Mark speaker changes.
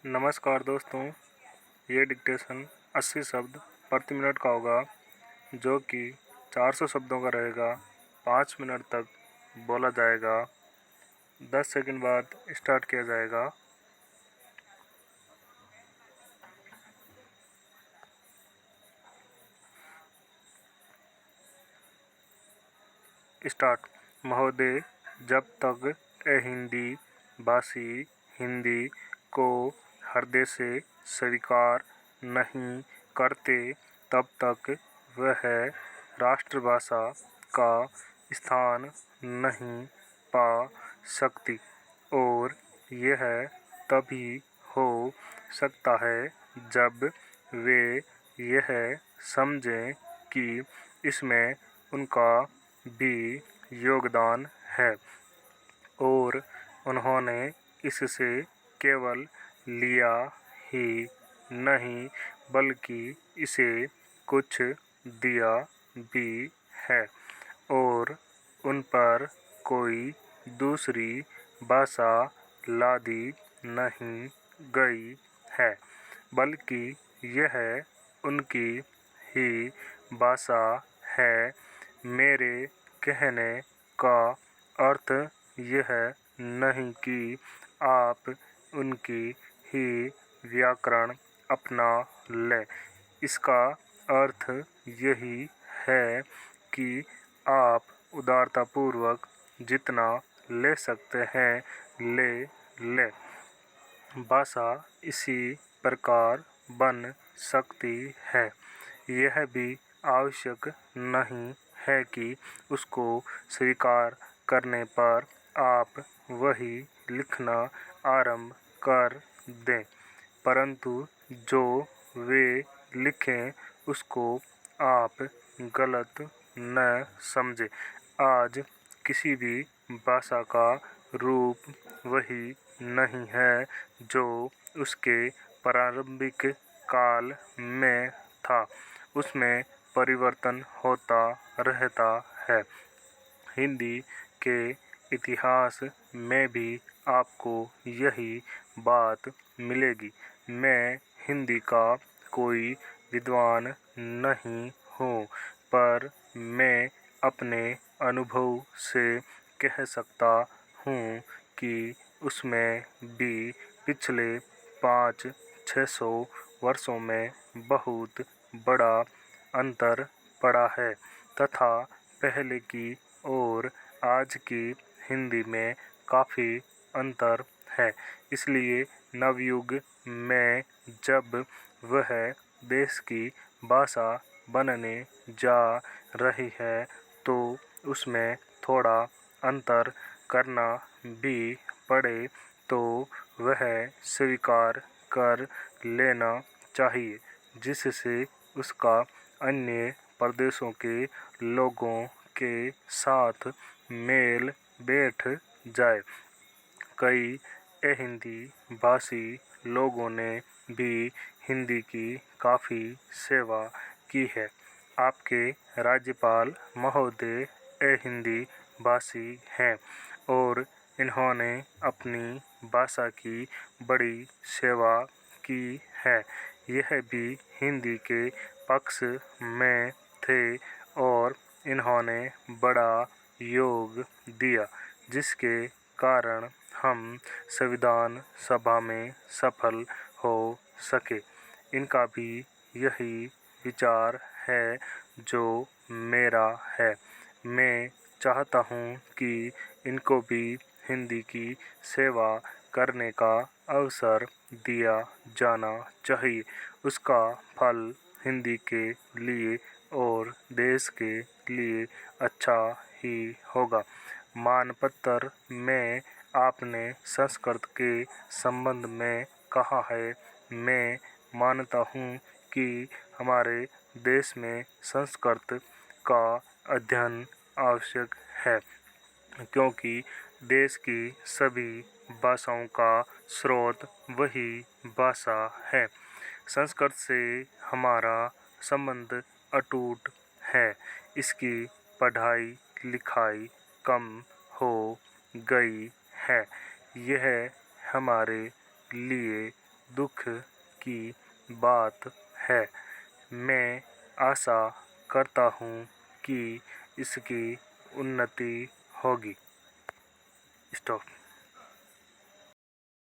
Speaker 1: नमस्कार दोस्तों, ये डिक्टेशन 80 शब्द प्रति मिनट का होगा, जो कि 400 शब्दों का रहेगा। 5 मिनट तक बोला जाएगा। 10 सेकंड बाद स्टार्ट किया जाएगा। स्टार्ट। महोदय, जब तक हिंदी भाषी हिंदी को हृदय से स्वीकार नहीं करते, तब तक वह राष्ट्रभाषा का स्थान नहीं पा सकती, और यह तभी हो सकता है जब वे यह समझें कि इसमें उनका भी योगदान है और उन्होंने इससे केवल लिया ही नहीं, बल्कि इसे कुछ दिया भी है, और उन पर कोई दूसरी भाषा लादी नहीं गई है, बल्कि यह उनकी ही भाषा है। मेरे कहने का अर्थ यह नहीं कि आप उनकी ही व्याकरण अपना लें। इसका अर्थ यही है कि आप उदारतापूर्वक जितना ले सकते हैं ले लें। भाषा इसी प्रकार बन सकती है। यह भी आवश्यक नहीं है कि उसको स्वीकार करने पर आप वही लिखना आरंभ कर दें, परंतु जो वे लिखें उसको आप गलत न समझें। आज किसी भी भाषा का रूप वही नहीं है जो उसके प्रारंभिक काल में था। उसमें परिवर्तन होता रहता है। हिंदी के इतिहास में भी आपको यही बात मिलेगी। मैं हिंदी का कोई विद्वान नहीं हूँ, पर मैं अपने अनुभव से कह सकता हूँ कि उसमें भी पिछले 500-600 वर्षों में बहुत बड़ा अंतर पड़ा है, तथा पहले की और आज की हिंदी में काफ़ी अंतर है। इसलिए नवयुग में जब वह देश की भाषा बनने जा रही है, तो उसमें थोड़ा अंतर करना भी पड़े तो वह स्वीकार कर लेना चाहिए, जिससे उसका अन्य प्रदेशों के लोगों के साथ मेल बैठ जाए। कई हिंदी भाषी लोगों ने भी हिंदी की काफ़ी सेवा की है। आपके राज्यपाल महोदय हिंदी भाषी हैं और इन्होंने अपनी भाषा की बड़ी सेवा की है। यह भी हिंदी के पक्ष में थे और इन्होंने बड़ा योग दिया, जिसके कारण हम संविधान सभा में सफल हो सके। इनका भी यही विचार है जो मेरा है। मैं चाहता हूँ कि इनको भी हिंदी की सेवा करने का अवसर दिया जाना चाहिए। उसका फल हिंदी के लिए और देश के लिए अच्छा ही होगा। मानपत्र में आपने संस्कृत के संबंध में कहा है। मैं मानता हूँ कि हमारे देश में संस्कृत का अध्ययन आवश्यक है, क्योंकि देश की सभी भाषाओं का स्रोत वही भाषा है। संस्कृत से हमारा संबंध अटूट है। इसकी पढ़ाई लिखाई कम हो गई है। यह हमारे लिए दुख की बात है। मैं आशा करता हूँ कि इसकी उन्नति होगी। स्टॉप।